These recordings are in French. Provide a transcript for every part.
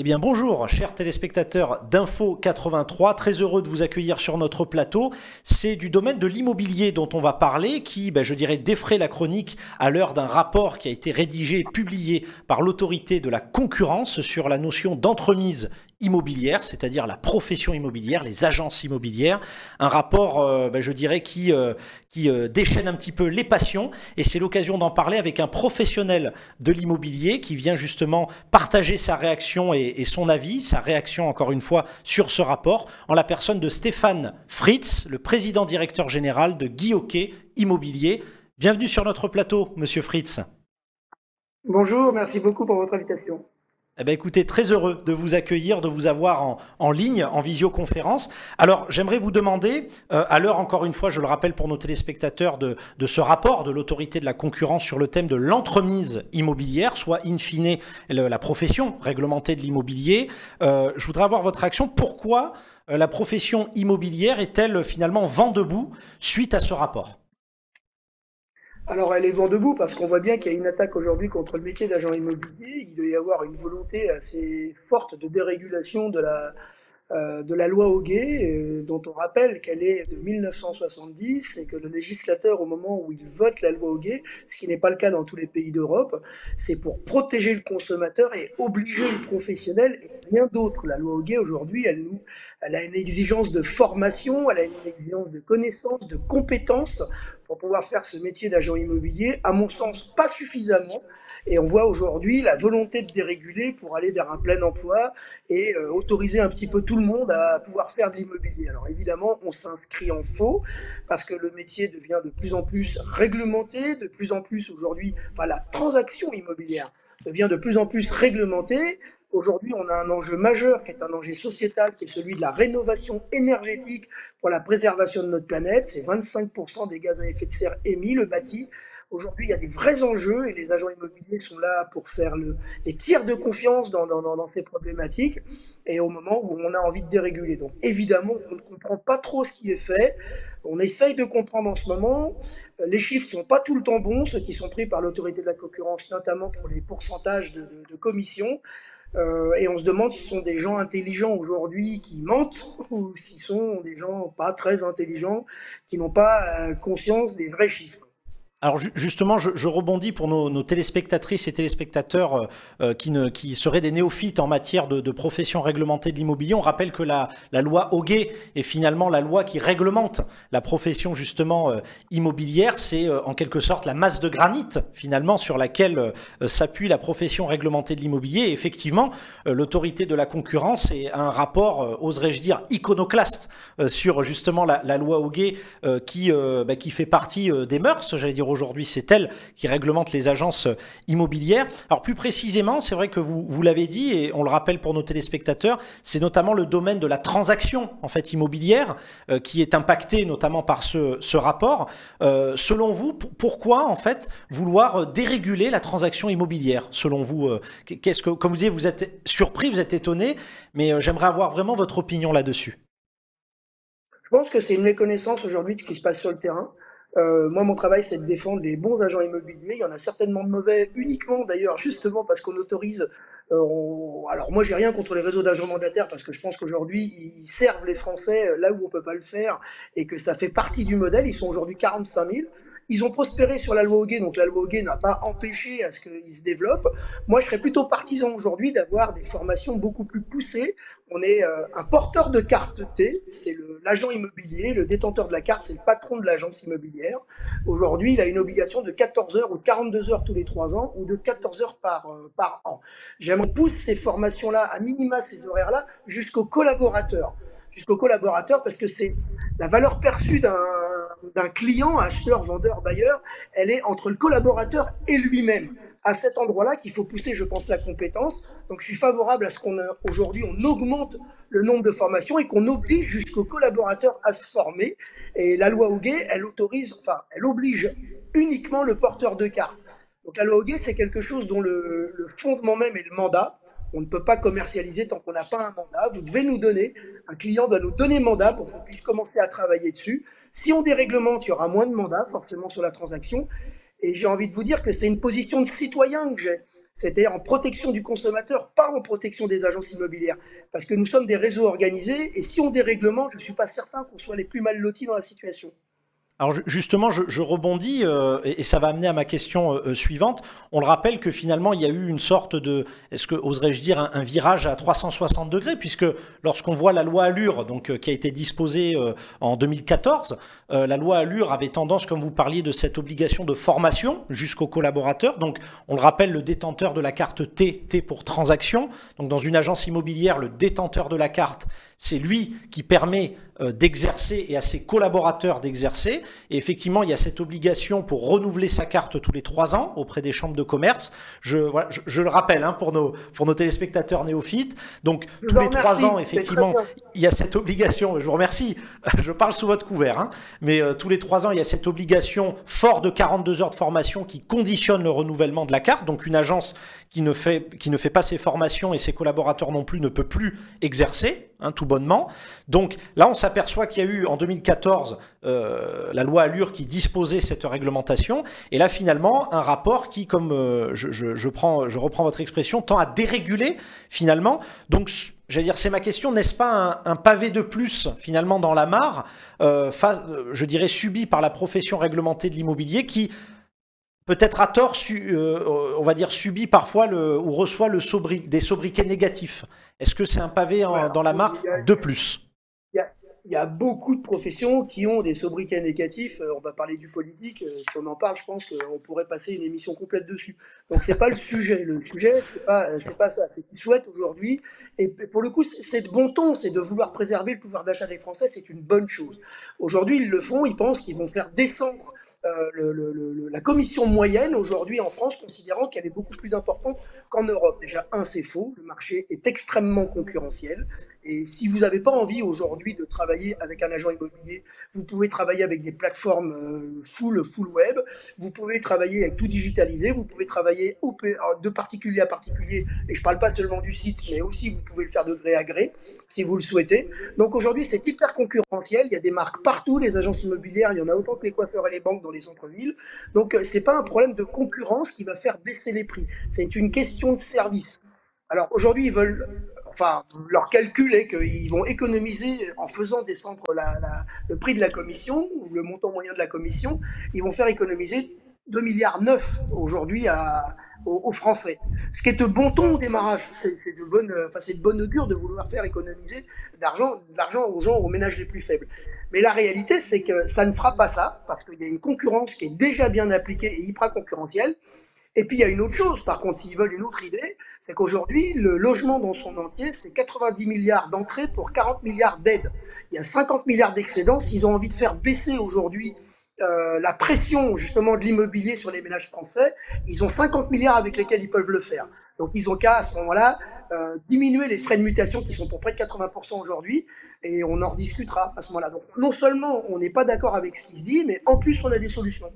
Eh bien bonjour, chers téléspectateurs d'Info 83, très heureux de vous accueillir sur notre plateau. C'est du domaine de l'immobilier dont on va parler, qui, je dirais, défraie la chronique à l'heure d'un rapport qui a été rédigé et publié par l'autorité de la concurrence sur la notion d'entremise immobilière, c'est-à-dire la profession immobilière, les agences immobilières. Un rapport, je dirais, qui déchaîne un petit peu les passions. Et c'est l'occasion d'en parler avec un professionnel de l'immobilier qui vient justement partager sa réaction et son avis, sa réaction encore une fois sur ce rapport, en la personne de Stéphane Fritz, le président directeur général de Guy Hockey Immobilier. Bienvenue sur notre plateau, monsieur Fritz. Bonjour, merci beaucoup pour votre invitation. Eh bien, écoutez, très heureux de vous accueillir, de vous avoir en ligne, en visioconférence. Alors, j'aimerais vous demander, à l'heure, encore une fois, je le rappelle pour nos téléspectateurs, de ce rapport de l'autorité de la concurrence sur le thème de l'entremise immobilière, soit in fine la profession réglementée de l'immobilier. Je voudrais avoir votre réaction. Pourquoi la profession immobilière est-elle finalement vent debout suite à ce rapport ? Alors, elle est vent debout parce qu'on voit bien qu'il y a une attaque aujourd'hui contre le métier d'agent immobilier. Il doit y avoir une volonté assez forte de dérégulation de la loi Hoguet, dont on rappelle qu'elle est de 1970 et que le législateur, au moment où il vote la loi Hoguet, ce qui n'est pas le cas dans tous les pays d'Europe, c'est pour protéger le consommateur et obliger le professionnel et rien d'autre. La loi Hoguet, aujourd'hui, elle a une exigence de formation, elle a une exigence de connaissances, de compétences pour pouvoir faire ce métier d'agent immobilier. À mon sens, pas suffisamment. Et on voit aujourd'hui la volonté de déréguler pour aller vers un plein emploi et autoriser un petit peu tout le monde à pouvoir faire de l'immobilier. Alors évidemment, on s'inscrit en faux parce que le métier devient de plus en plus réglementé, de plus en plus aujourd'hui, enfin la transaction immobilière devient de plus en plus réglementée. Aujourd'hui, on a un enjeu majeur qui est un enjeu sociétal, qui est celui de la rénovation énergétique pour la préservation de notre planète. C'est 25% des gaz à effet de serre émis, le bâti. Aujourd'hui, il y a des vrais enjeux et les agents immobiliers sont là pour faire les tiers de confiance dans ces problématiques et au moment où on a envie de déréguler. Donc évidemment, on ne comprend pas trop ce qui est fait. On essaye de comprendre en ce moment. Les chiffres ne sont pas tout le temps bons, ceux qui sont pris par l'autorité de la concurrence, notamment pour les pourcentages de commissions. Et on se demande si ce sont des gens intelligents aujourd'hui qui mentent ou si ce sont des gens pas très intelligents qui n'ont pas conscience des vrais chiffres. Alors justement, je rebondis pour nos téléspectatrices et téléspectateurs qui seraient des néophytes en matière de profession réglementée de l'immobilier. On rappelle que la loi Hoguet est finalement la loi qui réglemente la profession justement immobilière. C'est en quelque sorte la masse de granit finalement sur laquelle s'appuie la profession réglementée de l'immobilier. Et effectivement, l'autorité de la concurrence est un rapport, oserais-je dire, iconoclaste sur justement la loi Hoguet qui fait partie des mœurs, j'allais dire aujourd'hui, c'est elle qui réglemente les agences immobilières. Alors plus précisément, c'est vrai que vous l'avez dit et on le rappelle pour nos téléspectateurs, c'est notamment le domaine de la transaction en fait immobilière qui est impacté notamment par ce rapport. Selon vous, pourquoi en fait vouloir déréguler la transaction immobilière? Selon vous, comme vous disiez, vous êtes surpris, vous êtes étonné, mais j'aimerais avoir vraiment votre opinion là-dessus. Je pense que c'est une méconnaissance aujourd'hui de ce qui se passe sur le terrain. Moi, mon travail, c'est de défendre les bons agents immobiliers. Il y en a certainement de mauvais, uniquement d'ailleurs, justement parce qu'on autorise. Alors, moi, j'ai rien contre les réseaux d'agents mandataires parce que je pense qu'aujourd'hui, ils servent les Français là où on peut pas le faire et que ça fait partie du modèle. Ils sont aujourd'hui 45 000. Ils ont prospéré sur la loi Hoguet, donc la loi Hoguet n'a pas empêché à ce qu'ils se développent. Moi, je serais plutôt partisan aujourd'hui d'avoir des formations beaucoup plus poussées. On est un porteur de carte T, c'est l'agent immobilier, le détenteur de la carte, c'est le patron de l'agence immobilière. Aujourd'hui, il a une obligation de 14 heures ou 42 heures tous les 3 ans ou de 14 heures par an. J'aimerais pousser ces formations-là, à minima ces horaires-là, jusqu'aux collaborateurs parce que c'est la valeur perçue d'un client, acheteur, vendeur, bailleur, elle est entre le collaborateur et lui-même. À cet endroit-là qu'il faut pousser, je pense, la compétence. Donc, je suis favorable à ce qu'aujourd'hui, on augmente le nombre de formations et qu'on oblige jusqu'aux collaborateurs à se former. Et la loi Hoguet, elle oblige uniquement le porteur de carte. Donc, la loi Hoguet, c'est quelque chose dont le fondement même est le mandat. On ne peut pas commercialiser tant qu'on n'a pas un mandat. Vous devez nous donner, un client doit nous donner mandat pour qu'on puisse commencer à travailler dessus. Si on déréglemente, il y aura moins de mandats forcément sur la transaction. Et j'ai envie de vous dire que c'est une position de citoyen que j'ai. c'est-à-dire en protection du consommateur, pas en protection des agences immobilières. Parce que nous sommes des réseaux organisés, et si on déréglemente, je ne suis pas certain qu'on soit les plus mal lotis dans la situation. Alors justement, je rebondis et ça va amener à ma question suivante. On le rappelle que finalement, il y a eu une sorte de, est-ce que oserais-je dire, un virage à 360 degrés, puisque lorsqu'on voit la loi Allure, donc qui a été disposée en 2014, la loi Allure avait tendance, comme vous parliez, de cette obligation de formation jusqu'aux collaborateurs. Donc, on le rappelle, le détenteur de la carte T, T pour transaction. Donc, dans une agence immobilière, le détenteur de la carte, c'est lui qui permet d'exercer et à ses collaborateurs d'exercer. Et effectivement, il y a cette obligation pour renouveler sa carte tous les 3 ans auprès des chambres de commerce. Voilà, je le rappelle pour nos téléspectateurs néophytes. Donc, tous les 3 ans, effectivement, il y a cette obligation. Je vous remercie. Je parle sous votre couvert. Mais tous les 3 ans, il y a cette obligation fort de 42 heures de formation qui conditionne le renouvellement de la carte. Donc, une agence qui ne fait pas ses formations et ses collaborateurs non plus ne peut plus exercer, tout bonnement. Donc là, on s'aperçoit qu'il y a eu en 2014 la loi Allure qui disposait cette réglementation. Et là, finalement, un rapport qui, comme je reprends votre expression, tend à déréguler finalement. Donc, j'allais dire, c'est ma question, n'est-ce pas un pavé de plus finalement dans la mare, je dirais subi par la profession réglementée de l'immobilier qui peut-être à tort, on va dire, subit parfois ou reçoit des sobriquets négatifs. Est-ce que c'est un pavé dans la mare de plus? Il y a beaucoup de professions qui ont des sobriquets négatifs. On va parler du politique. Si on en parle, je pense qu'on pourrait passer une émission complète dessus. Donc, c'est pas le sujet. Le sujet, c'est pas ça. C'est qu'ils souhaitent aujourd'hui, et pour le coup, c'est de bon ton, c'est de vouloir préserver le pouvoir d'achat des Français. C'est une bonne chose. Aujourd'hui, ils le font. Ils pensent qu'ils vont faire descendre la commission moyenne aujourd'hui en France, considérant qu'elle est beaucoup plus importante qu'en Europe. Déjà, c'est faux, le marché est extrêmement concurrentiel, et si vous n'avez pas envie aujourd'hui de travailler avec un agent immobilier, vous pouvez travailler avec des plateformes full web, vous pouvez travailler avec tout digitalisé, vous pouvez travailler de particulier à particulier, et je ne parle pas seulement du site, mais aussi vous pouvez le faire de gré à gré, si vous le souhaitez. Donc aujourd'hui, c'est hyper concurrentiel, il y a des marques partout, les agences immobilières, il y en a autant que les coiffeurs et les banques dans les centres-villes. Donc ce n'est pas un problème de concurrence qui va faire baisser les prix, c'est une question de service. Alors aujourd'hui, ils veulent, enfin, leur calcul est qu'ils vont économiser en faisant descendre le prix de la commission, ou le montant moyen de la commission, ils vont faire économiser 2,9 milliards aujourd'hui aux Français. Ce qui est de bon ton au démarrage. C'est de bonne augure de vouloir faire économiser de l'argent aux gens, aux ménages les plus faibles. Mais la réalité, c'est que ça ne fera pas ça, parce qu'il y a une concurrence qui est déjà bien appliquée et hyper concurrentielle. Et puis il y a une autre chose, par contre, s'ils veulent une autre idée, c'est qu'aujourd'hui, le logement dans son entier, c'est 90 milliards d'entrées pour 40 milliards d'aides. Il y a 50 milliards d'excédents. S'ils ont envie de faire baisser aujourd'hui la pression justement de l'immobilier sur les ménages français, ils ont 50 milliards avec lesquels ils peuvent le faire. Donc ils ont qu'à, à ce moment-là, diminuer les frais de mutation qui sont pour près de 80% aujourd'hui, et on en rediscutera à ce moment-là. Donc non seulement on n'est pas d'accord avec ce qui se dit, mais en plus on a des solutions.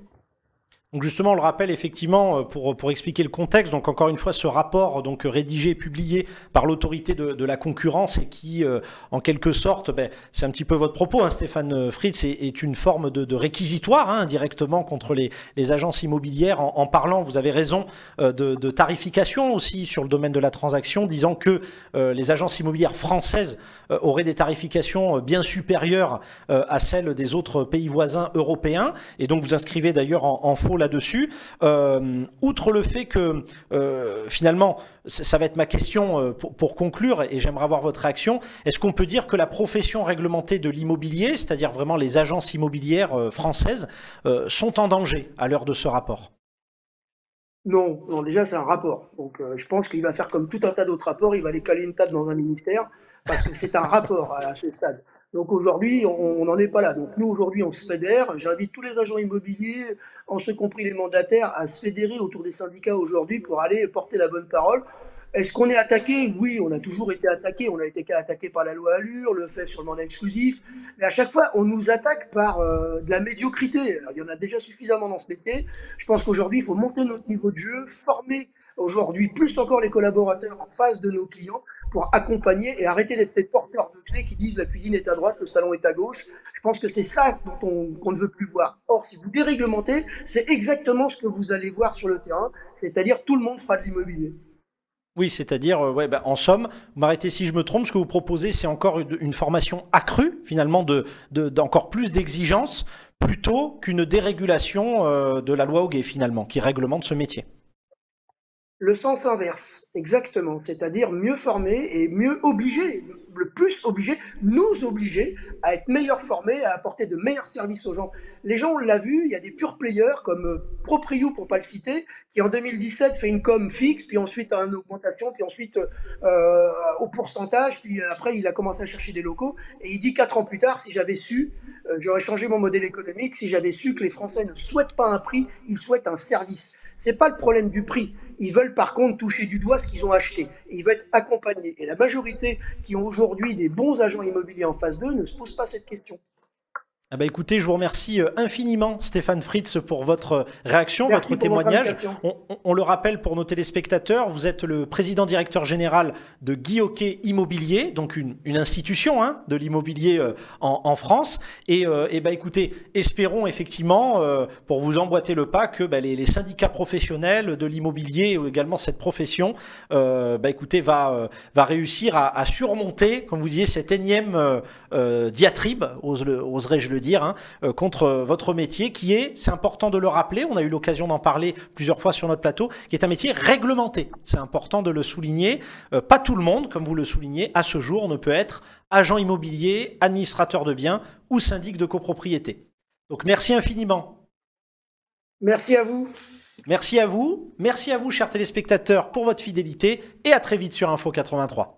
Donc justement, on le rappelle effectivement pour expliquer le contexte. Donc encore une fois, ce rapport donc rédigé et publié par l'autorité de la concurrence et qui, en quelque sorte, c'est un petit peu votre propos, Stéphane Fritz, est une forme de réquisitoire indirectement contre les agences immobilières en parlant, vous avez raison, de tarification aussi sur le domaine de la transaction, disant que les agences immobilières françaises auraient des tarifications bien supérieures à celles des autres pays voisins européens. Et donc vous inscrivez d'ailleurs en faux là-dessus. Outre le fait que finalement, ça va être ma question pour conclure, et j'aimerais avoir votre réaction, est-ce qu'on peut dire que la profession réglementée de l'immobilier, c'est-à-dire vraiment les agences immobilières françaises, sont en danger à l'heure de ce rapport? Non, non, déjà c'est un rapport. Donc je pense qu'il va faire comme tout un tas d'autres rapports, il va aller caler une table dans un ministère, parce que c'est un rapport à ce stade. Donc aujourd'hui, on n'en est pas là. Donc nous, aujourd'hui, on se fédère. J'invite tous les agents immobiliers, en ce compris les mandataires, à se fédérer autour des syndicats aujourd'hui pour aller porter la bonne parole. Est-ce qu'on est attaqué? Oui, on a toujours été attaqué. On a été attaqué par la loi Allure, le fait sur le mandat exclusif. Mais à chaque fois, on nous attaque par de la médiocrité. Alors, il y en a déjà suffisamment dans ce métier. Je pense qu'aujourd'hui, il faut monter notre niveau de jeu, former aujourd'hui plus encore les collaborateurs en face de nos clients pour accompagner et arrêter d'être des porteurs de clés qui disent la cuisine est à droite, le salon est à gauche. Je pense que c'est ça qu'on ne veut plus voir. Or, si vous déréglementez, c'est exactement ce que vous allez voir sur le terrain. c'est-à-dire tout le monde fera de l'immobilier. Oui, c'est-à-dire, ouais, bah, en somme, vous m'arrêtez si je me trompe, ce que vous proposez, c'est encore une formation accrue, finalement, d'encore plus d'exigences, plutôt qu'une dérégulation de la loi Hoguet, finalement, qui réglemente ce métier. Le sens inverse, exactement, c'est-à-dire mieux former et mieux obliger, le plus obliger, nous obliger à être meilleurs formés, à apporter de meilleurs services aux gens. Les gens, on l'a vu, il y a des pure players comme Propriou, pour pas le citer, qui en 2017 fait une com fixe, puis ensuite a une augmentation, puis ensuite au pourcentage, puis après il a commencé à chercher des locaux, et il dit 4 ans plus tard, si j'avais su, j'aurais changé mon modèle économique, si j'avais su que les Français ne souhaitent pas un prix, ils souhaitent un service. C'est pas le problème du prix. Ils veulent par contre toucher du doigt ce qu'ils ont acheté. Ils veulent être accompagnés. Et la majorité qui ont aujourd'hui des bons agents immobiliers en face d'eux ne se posent pas cette question. Ah bah écoutez, je vous remercie infiniment Stéphane Fritz pour votre réaction, Merci votre pour votre témoignage. invitation. On le rappelle pour nos téléspectateurs, vous êtes le président-directeur général de Guy Hockey Immobilier, donc une institution hein, de l'immobilier en France. Et bah écoutez, espérons effectivement, pour vous emboîter le pas, que bah, les syndicats professionnels de l'immobilier ou également cette profession, bah écoutez, va réussir à surmonter, comme vous disiez, cette énième diatribe, oserais-je le dire, hein, contre votre métier qui est, c'est important de le rappeler, on a eu l'occasion d'en parler plusieurs fois sur notre plateau, qui est un métier réglementé. C'est important de le souligner. Pas tout le monde, comme vous le soulignez, à ce jour ne peut être agent immobilier, administrateur de biens ou syndic de copropriété. Donc merci infiniment. Merci à vous. Merci à vous, chers téléspectateurs, pour votre fidélité et à très vite sur Info 83.